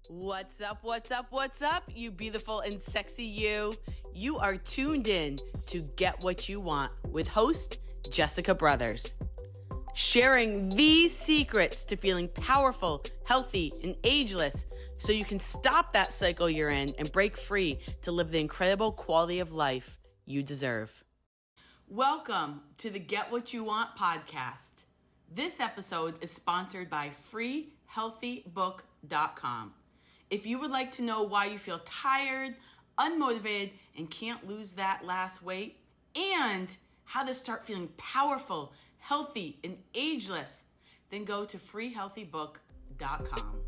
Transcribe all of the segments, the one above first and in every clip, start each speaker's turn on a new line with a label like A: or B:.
A: What's up, what's up, what's up, you beautiful and sexy you? You are tuned in to Get What You Want with host Jessica Brothers. Sharing these secrets to feeling powerful, healthy, and ageless so you can stop that cycle you're in and break free to live the incredible quality of life you deserve. Welcome to the Get What You Want podcast. This episode is sponsored by freehealthybook.com. If you would like to know why you feel tired, unmotivated, and can't lose that last weight, and how to start feeling powerful, healthy, and ageless, then go to freehealthybook.com.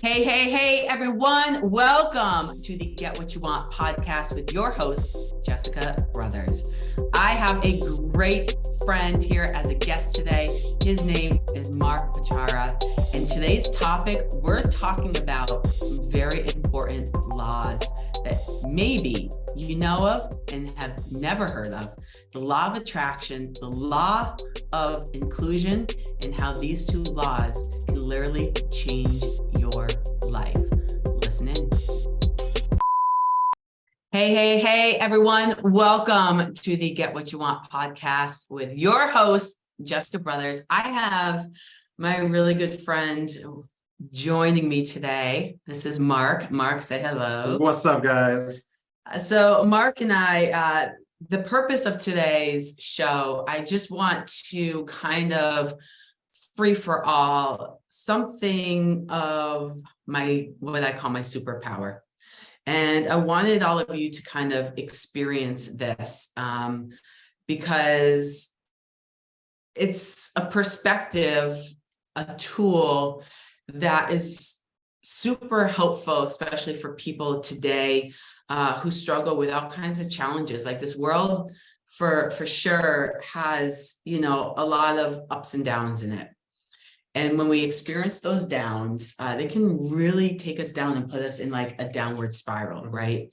A: Hey, everyone. Welcome to the Get What You Want podcast with your host, Jessica Brothers. I have a great friend here as a guest today. His name is Mark Bechara. And today's topic, we're talking about some very important laws that maybe you know of and have never heard of. The law of attraction, the law of inclusion, and how these two laws can literally change your life. Listen in. Hey, everyone. Welcome to the Get What You Want podcast with your host, Jessica Brothers. I have my really good friend joining me today. This is Mark. Mark, say hello.
B: What's up, guys?
A: So Mark and I, the purpose of today's show, I just want to kind of free for all something of what I call my superpower. And I wanted all of you to kind of experience this because it's a perspective, a tool that is super helpful, especially for people today who struggle with all kinds of challenges. Like this world for sure has, a lot of ups and downs in it. And when we experience those downs, they can really take us down and put us in like a downward spiral, right?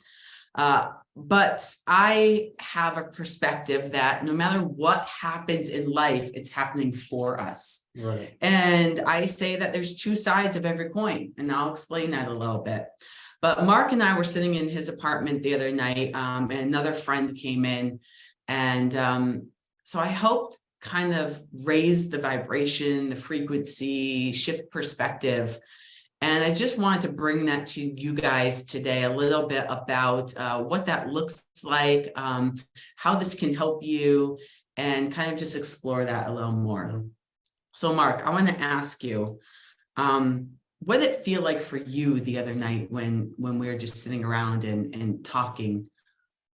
A: But I have a perspective that no matter what happens in life, it's happening for us.
B: Right.
A: And I say that there's two sides of every coin, and I'll explain that a little bit. But Mark and I were sitting in his apartment the other night, and another friend came in. And so I helped kind of raise the vibration, the frequency, shift perspective. And I just wanted to bring that to you guys today, a little bit about what that looks like, how this can help you, and kind of just explore that a little more. So Mark, I want to ask you, what did it feel like for you the other night when we were just sitting around and talking,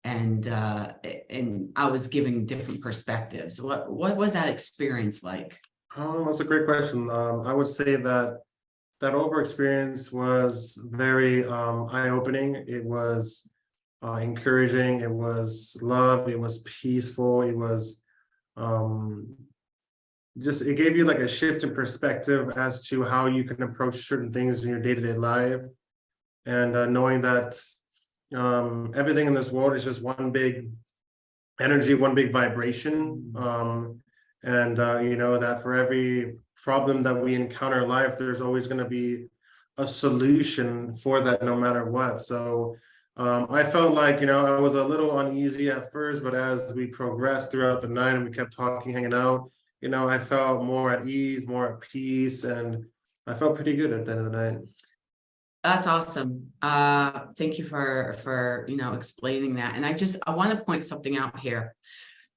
A: and I was giving different perspectives? What was that experience like?
B: That's a great question. I would say that over experience was very eye-opening. It was encouraging. It was love. It was peaceful. It was it gave you like a shift in perspective as to how you can approach certain things in your day-to-day life, and knowing that everything in this world is just one big energy, one big vibration, and that for every problem that we encounter in life, there's always going to be a solution for that, no matter what. So I felt like, I was a little uneasy at first, but as we progressed throughout the night and we kept talking, hanging out, I felt more at ease, more at peace, and I felt pretty good at the end of the night.
A: That's awesome. Thank you for explaining that. And I want to point something out here.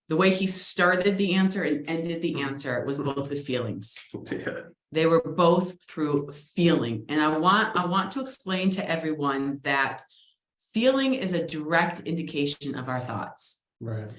A: The way he started the answer and ended the answer was both with feelings.
B: Yeah.
A: They were both through feeling. And I want to explain to everyone that feeling is a direct indication of our thoughts.
B: Right.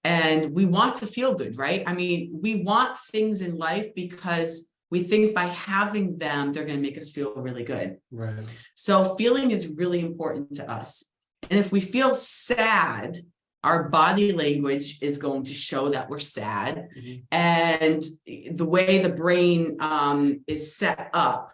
A: And we want to feel good, right? I mean, we want things in life because we think by having them, they're going to make us feel really good.
B: Right.
A: So feeling is really important to us. And if we feel sad, our body language is going to show that we're sad. Mm-hmm. And the way the brain is set up,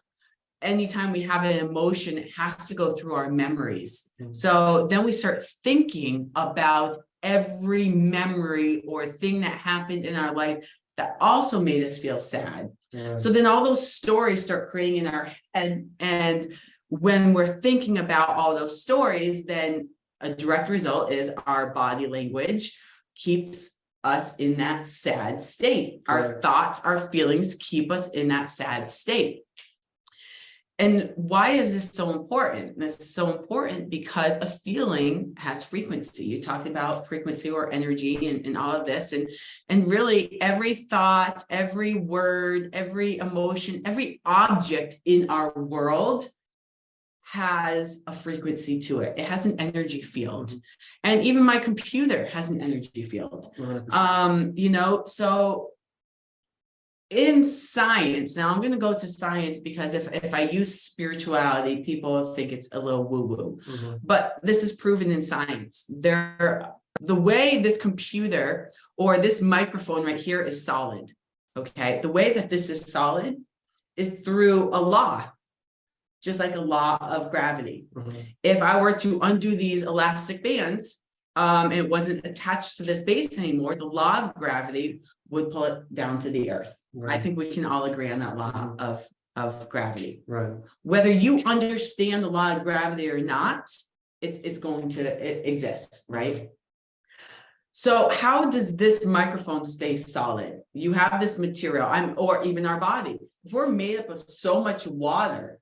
A: anytime we have an emotion, it has to go through our memories. Mm-hmm. So then we start thinking about every memory or thing that happened in our life that also made us feel sad.
B: Yeah.
A: So then all those stories start creating in our head. And when we're thinking about all those stories, then a direct result is our body language keeps us in that sad state. Our
B: Right.
A: thoughts, our feelings keep us in that sad state. And why is this so important? This is so important because a feeling has frequency. You talked about frequency or energy and all of this. And really every thought, every word, every emotion, every object in our world has a frequency to it. It has an energy field. And even my computer has an energy field.
B: 100%.
A: So in science, now I'm going to go to science because if I use spirituality, people think it's a little woo-woo, but this is proven in science. The way this computer or this microphone right here is solid, okay? The way that this is solid is through a law, just like a law of gravity. If I were to undo these elastic bands, it wasn't attached to this base anymore, the law of gravity would pull it down to the earth.
B: Right.
A: I think we can all agree on that law of gravity.
B: Right.
A: Whether you understand the law of gravity or not, it's going to exist, right? So how does this microphone stay solid? You have this material, or even our body. If we're made up of so much water,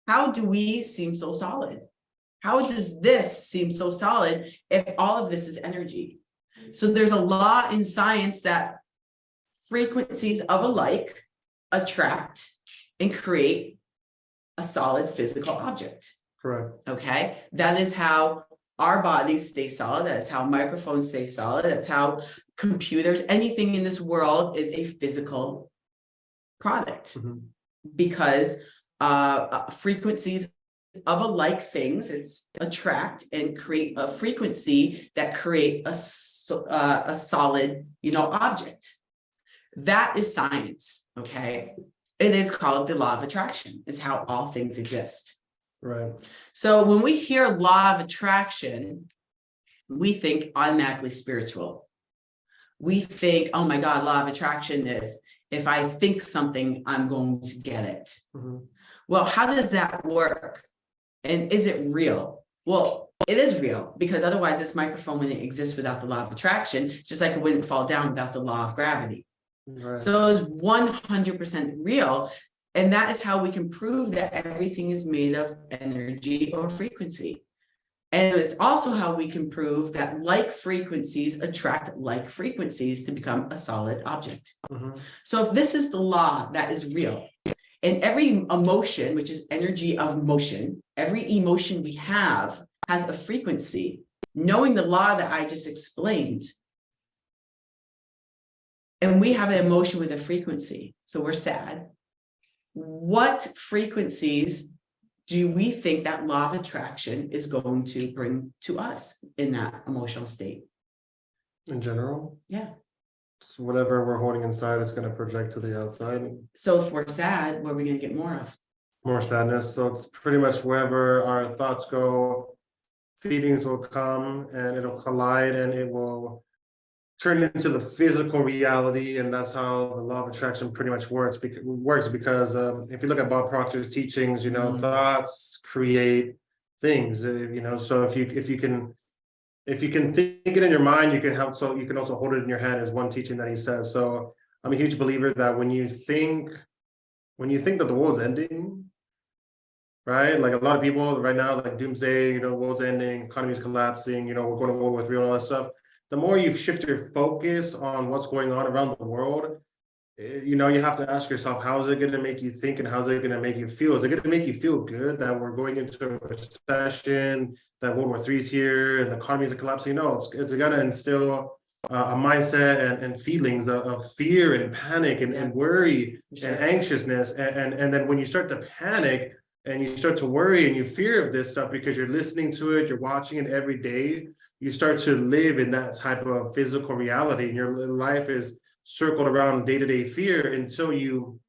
A: how do we seem so solid? How does this seem so solid if all of this is energy? So there's a law in science that frequencies of alike attract and create a solid physical object.
B: Correct.
A: Okay, that is how our bodies stay solid. That's how microphones stay solid. That's how computers, anything in this world is a physical product, because frequencies of alike things, it's attract and create a frequency that create a solid, object. That is science, okay? It is called the law of attraction. It's how all things exist.
B: Right.
A: So when we hear law of attraction, we think automatically spiritual. We think, oh my God, law of attraction, if I think something, I'm going to get it. Well, how does that work? And is it real? Well, it is real, because otherwise this microphone wouldn't exist without the law of attraction, just like it wouldn't fall down without the law of gravity.
B: Right.
A: So it's 100% real. And that is how we can prove that everything is made of energy or frequency. And it's also how we can prove that like frequencies attract like frequencies to become a solid object. So if this is the law that is real, and every emotion, which is energy of motion, every emotion we have has a frequency, knowing the law that I just explained, and we have an emotion with a frequency, so we're sad. What frequencies do we think that law of attraction is going to bring to us in that emotional state?
B: In general?
A: Yeah.
B: So whatever we're holding inside is going to project to the outside.
A: So if we're sad, what are we going to get more of?
B: More sadness. So it's pretty much wherever our thoughts go, feelings will come and it'll collide and it will turn into the physical reality. And that's how the law of attraction pretty much works because if you look at Bob Proctor's teachings, thoughts create things, so if you can think it in your mind, you can also hold it in your hand, is one teaching that he says. So I'm a huge believer that when you think that the world's ending, right? Like a lot of people right now, like doomsday, world's ending, economy's collapsing, we're going to World War III and all that stuff. The more you shift your focus on what's going on around the world, you have to ask yourself, how is it going to make you think and how's it going to make you feel? Is it going to make you feel good that we're going into a recession, that World War III is here and the economy is collapsing? No, it's going to instill a mindset and feelings of fear and panic and worry and anxiousness. And then when you start to panic and you start to worry and you fear of this stuff because you're listening to it, you're watching it every day, you start to live in that type of physical reality, and your life is circled around day-to-day fear until you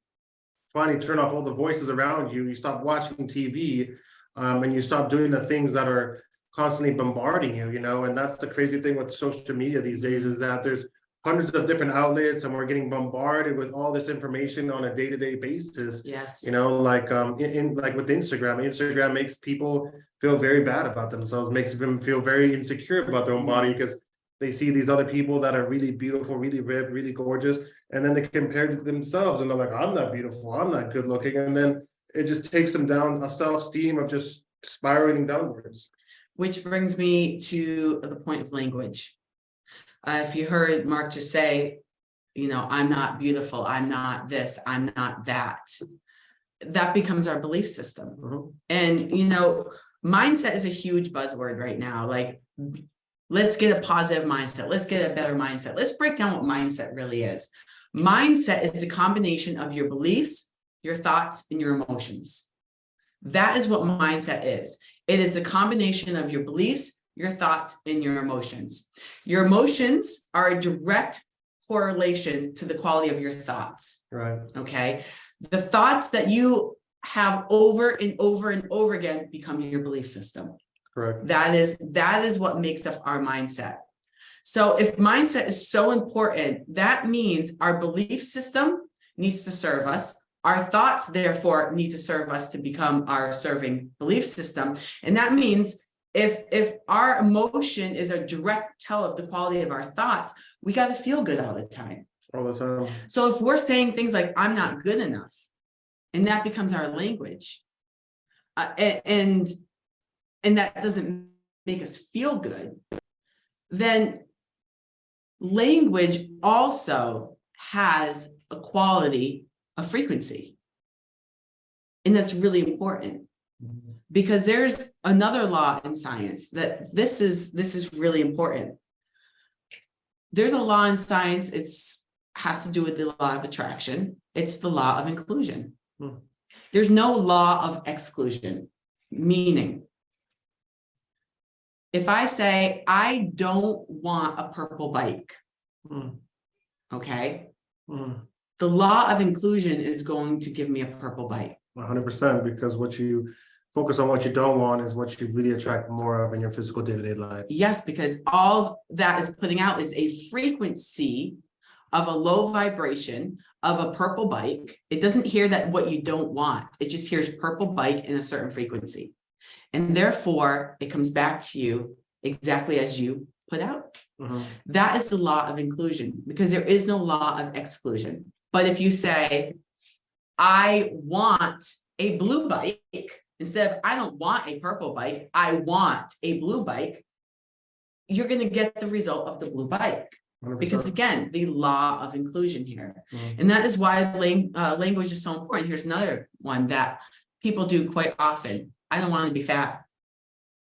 B: finally turn off all the voices around you. You stop watching TV, and you stop doing the things that are constantly bombarding you, and that's the crazy thing with social media these days, is that there's hundreds of different outlets, and we're getting bombarded with all this information on a day-to-day basis.
A: Yes.
B: You know, like like with Instagram makes people feel very bad about themselves, makes them feel very insecure about their own body, because they see these other people that are really beautiful, really ripped, really gorgeous, and then they compare to themselves and they're like, I'm not beautiful, I'm not good looking, and then it just takes them down a self-esteem of just spiraling downwards.
A: Which brings me to the point of language. If you heard Mark just say, you know, I'm not beautiful, I'm not this, I'm not that, that becomes our belief system. And, you know, mindset is a huge buzzword right now. Like, let's get a positive mindset. Let's get a better mindset. Let's break down what mindset really is. Mindset is a combination of your beliefs, your thoughts, and your emotions. That is what mindset is. It is a combination of your beliefs, your thoughts, and your emotions. Your emotions are a direct correlation to the quality of your thoughts.
B: Right.
A: Okay. The thoughts that you have over and over and over again become your belief system.
B: Correct.
A: That is what makes up our mindset. So if mindset is so important, that means our belief system needs to serve us. Our thoughts, therefore, need to serve us to become our serving belief system. And that means if our emotion is a direct tell of the quality of our thoughts, we got to feel good all the time.
B: All the time.
A: So if we're saying things like, I'm not good enough, and that becomes our language, and that doesn't make us feel good, then language also has a quality of frequency. And that's really important, because there's another law in science that this is really important. There's a law in science, has to do with the law of attraction. It's the law of inclusion. There's no law of exclusion, meaning if I say, I don't want a purple bike, okay, the law of inclusion is going to give me a purple bike.
B: 100%, because what you focus on, what you don't want, is what you really attract more of in your physical day-to-day life.
A: Yes, because all that is putting out is a frequency of a low vibration of a purple bike. It doesn't hear that what you don't want. It just hears purple bike in a certain frequency. And therefore, it comes back to you exactly as you put out. That is the law of inclusion, because there is no law of exclusion. But if you say, I want a blue bike, instead of I don't want a purple bike, I want a blue bike, you're going to get the result of the blue bike.
B: 100%.
A: Because again, the law of inclusion here. And that is why language is so important. Here's another one that people do quite often. I don't want to be fat.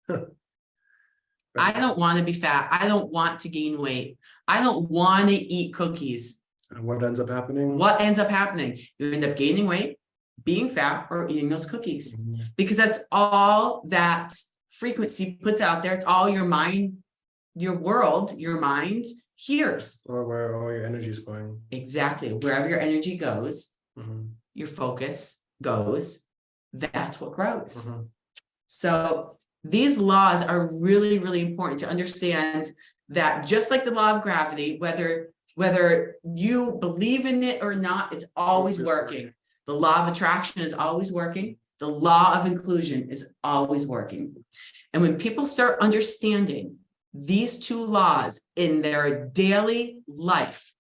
A: I don't want to be fat. I don't want to gain weight. I don't want to eat cookies.
B: And what ends up happening?
A: What ends up happening? You end up gaining weight, being fat, or eating those cookies. Because that's all that frequency puts out there. It's all your mind, your world, your mind hears.
B: Or where all your energy is going.
A: Exactly. Wherever your energy goes, your focus goes, that's what grows. So these laws are really, really important to understand, that just like the law of gravity, whether you believe in it or not, it's always working. The law of attraction is always working. The law of inclusion is always working. And when people start understanding these two laws in their daily life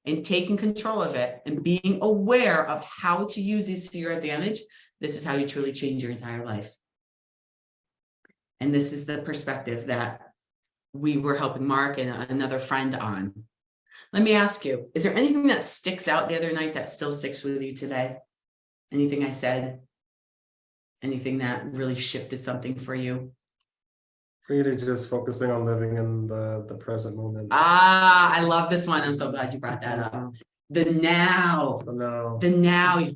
A: and taking control of it and being aware of how to use these to your advantage, this is how you truly change your entire life. And this is the perspective that we were helping Mark and another friend on. Let me ask you, is there anything that sticks out the other night that still sticks with you today? Anything I said? Anything that really shifted something for you?
B: Really just focusing on living in the present moment.
A: I love this one. I'm so glad you brought that up. The now. The now.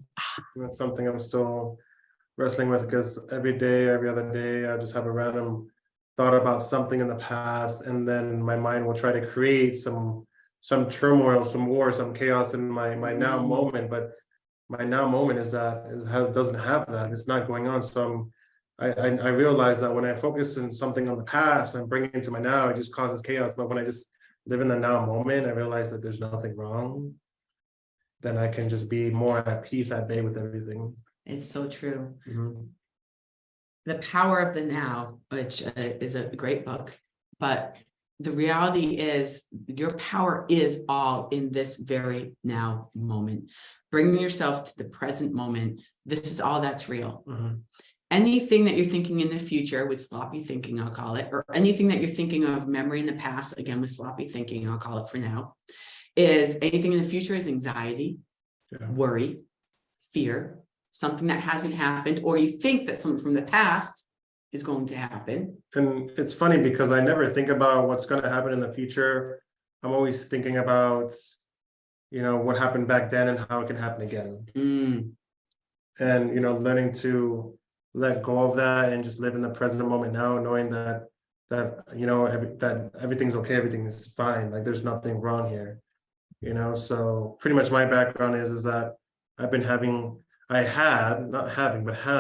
B: That's something I'm still wrestling with, because every day, every other day, I just have a random thought about something in the past, and then my mind will try to create some turmoil, some war, some chaos in my now moment. But my now moment doesn't have that. It's not going on. So I realize that when I focus on something on the past and bring it into my now, it just causes chaos. But when I just live in the now moment, I realize that there's nothing wrong, then I can just be more at peace, at bay with everything.
A: It's so true.
B: Mhm.
A: The Power of the Now, which is a great book, but the reality is your power is all in this very now moment. Bringing yourself to the present moment. This is all that's real.
B: Mhm.
A: Anything that you're thinking in the future with sloppy thinking, I'll call it, or anything that you're thinking of memory in the past, again, with sloppy thinking, I'll call it for now, is anything in the future is anxiety,
B: Yeah.
A: worry, fear, something that hasn't happened, or you think that something from the past is going to happen.
B: And it's funny because I never think about what's going to happen in the future. I'm always thinking about, what happened back then and how it can happen again. And, learning to let go of that and just live in the present moment now, knowing that everything's okay, everything is fine. Like there's nothing wrong here, So pretty much my background is that I've been had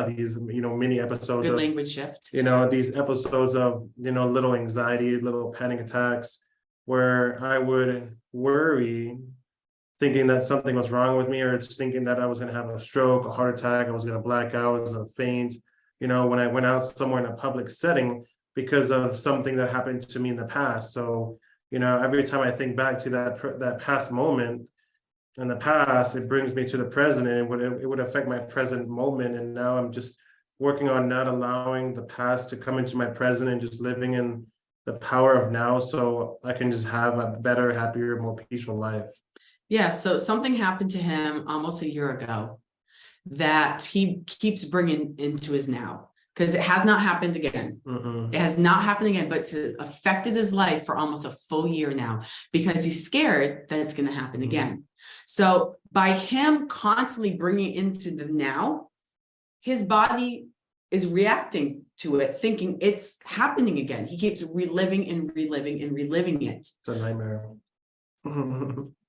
B: these, mini episodes
A: Good
B: of,
A: language shift.
B: these episodes of, little anxiety, little panic attacks, where I would worry, thinking that something was wrong with me, or it's thinking that I was going to have a stroke, a heart attack, I was going to black out, I was going to faint, when I went out somewhere in a public setting because of something that happened to me in the past. So, every time I think back to that past moment in the past, it brings me to the present, and it would affect my present moment. And now I'm just working on not allowing the past to come into my present and just living in the power of now, so I can just have a better, happier, more peaceful life.
A: Yeah, so something happened to him almost a year ago that he keeps bringing into his now, because it has not happened again. It has not happened again, but it's affected his life for almost a full year now, because he's scared that it's going to happen again. So by him constantly bringing it into the now, his body is reacting to it, thinking it's happening again. He keeps reliving and reliving and reliving it.
B: It's a nightmare.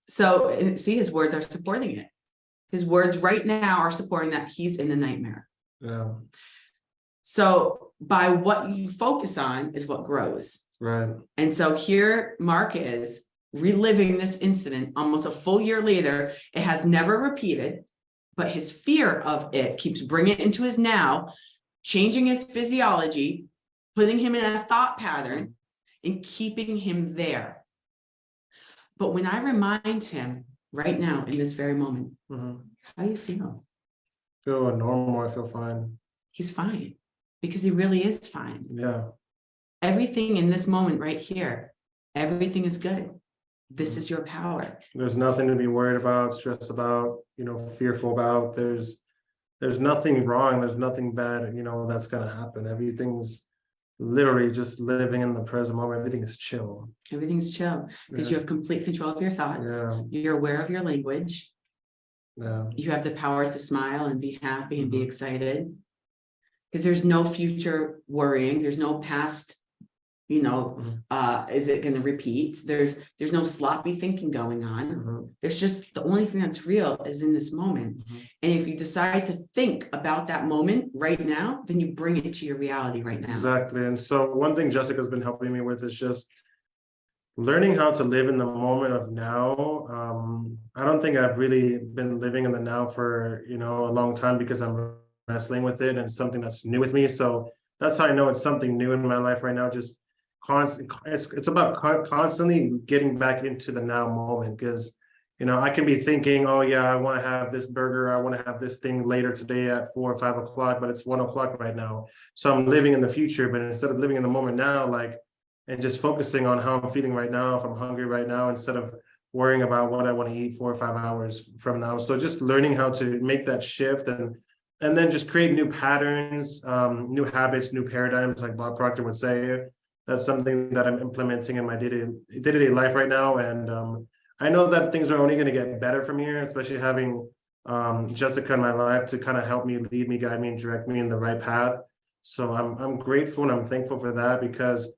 A: So see, his words are supporting it. His words right now are supporting that he's in the nightmare.
B: Yeah.
A: So by what you focus on is what grows.
B: Right.
A: And so here Mark is reliving this incident almost a full year later. It has never repeated, but his fear of it keeps bringing it into his now, changing his physiology, putting him in a thought pattern, and keeping him there. But when I remind him right now in this very moment, how do you feel?
B: I feel normal. I feel fine.
A: He's fine, because he really is fine.
B: Yeah.
A: Everything in this moment right here, everything is good. This is your power.
B: There's nothing to be worried about, stressed about, fearful about. There's nothing wrong. There's nothing bad, that's going to happen. Everything's literally just living in the present moment. Everything is chill.
A: Everything's chill because you have complete control of your thoughts.
B: Yeah.
A: You're aware of your language.
B: Yeah.
A: You have the power to smile and be happy and be excited, because there's no future worrying. There's no past, is it going to repeat? There's no sloppy thinking going on. There's just the only thing that's real is in this moment. And if you decide to think about that moment right now, then you bring it to your reality right now.
B: Exactly. And so one thing Jessica's been helping me with is just learning how to live in the moment of now. I don't think I've really been living in the now for, a long time, because I'm wrestling with it and it's something that's new with me. So that's how I know it's something new in my life right now. Just it's about constantly getting back into the now moment, because I can be thinking, oh yeah, I want to have this burger, I want to have this thing later today at 4 or 5 o'clock, but it's 1 o'clock right now. So I'm living in the future, but instead of living in the moment now, and just focusing on how I'm feeling right now, if I'm hungry right now, instead of worrying about what I want to eat 4 or 5 hours from now. So just learning how to make that shift and then just create new patterns, new habits, new paradigms, like Bob Proctor would say. That's something that I'm implementing in my day-to-day life right now. And I know that things are only going to get better from here, especially having Jessica in my life to kind of help me, lead me, guide me, and direct me in the right path. So I'm grateful and I'm thankful for that, because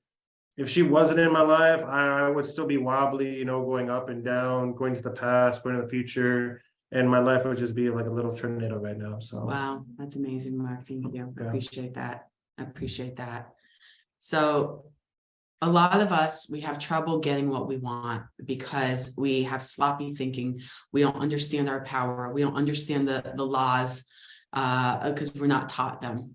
B: if she wasn't in my life, I would still be wobbly, going up and down, going to the past, going to the future. And my life would just be like a little tornado right now. So
A: wow, that's amazing, Mark. Thank you. I
B: Yeah.
A: appreciate that. I appreciate that. So a lot of us, we have trouble getting what we want because we have sloppy thinking. We don't understand our power. We don't understand the laws because we're not taught them.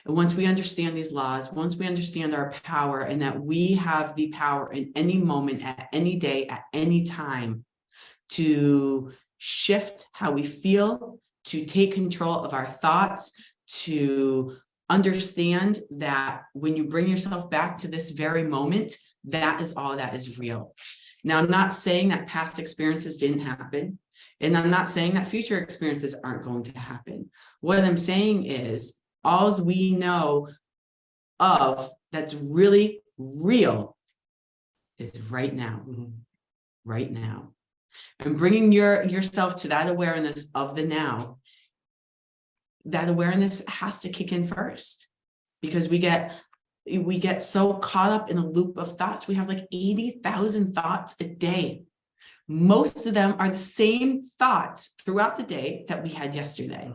A: And once we understand these laws, once we understand our power and that we have the power in any moment, at any day, at any time to shift how we feel, to take control of our thoughts, to understand that when you bring yourself back to this very moment, that is all that is real. Now, I'm not saying that past experiences didn't happen, and I'm not saying that future experiences aren't going to happen. What I'm saying is, all we know of that's really real is right now, right now. And bringing yourself to that awareness of the now, that awareness has to kick in first, because we get so caught up in a loop of thoughts. We have like 80,000 thoughts a day. Most of them are the same thoughts throughout the day that we had yesterday.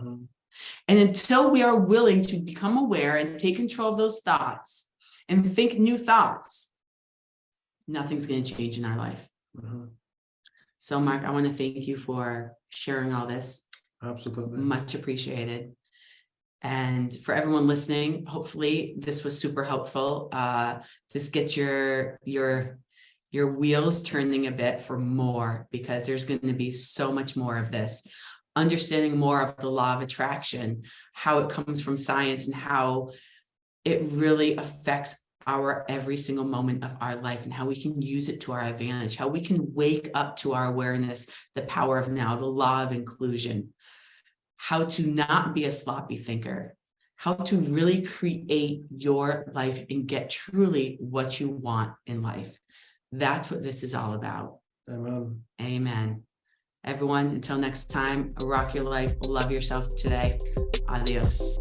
A: And until we are willing to become aware and take control of those thoughts and think new thoughts, nothing's going to change in our life. So, Mark, I want to thank you for sharing all this.
B: Absolutely.
A: Much appreciated. And for everyone listening, hopefully this was super helpful. This gets your wheels turning a bit for more, because there's going to be so much more of this. Understanding more of the law of attraction, how it comes from science and how it really affects our every single moment of our life, and how we can use it to our advantage, how we can wake up to our awareness, the power of now, the law of inclusion, how to not be a sloppy thinker, how to really create your life and get truly what you want in life. That's what this is all about.
B: Amen.
A: Amen. Everyone, until next time, rock your life, love yourself today. Adios.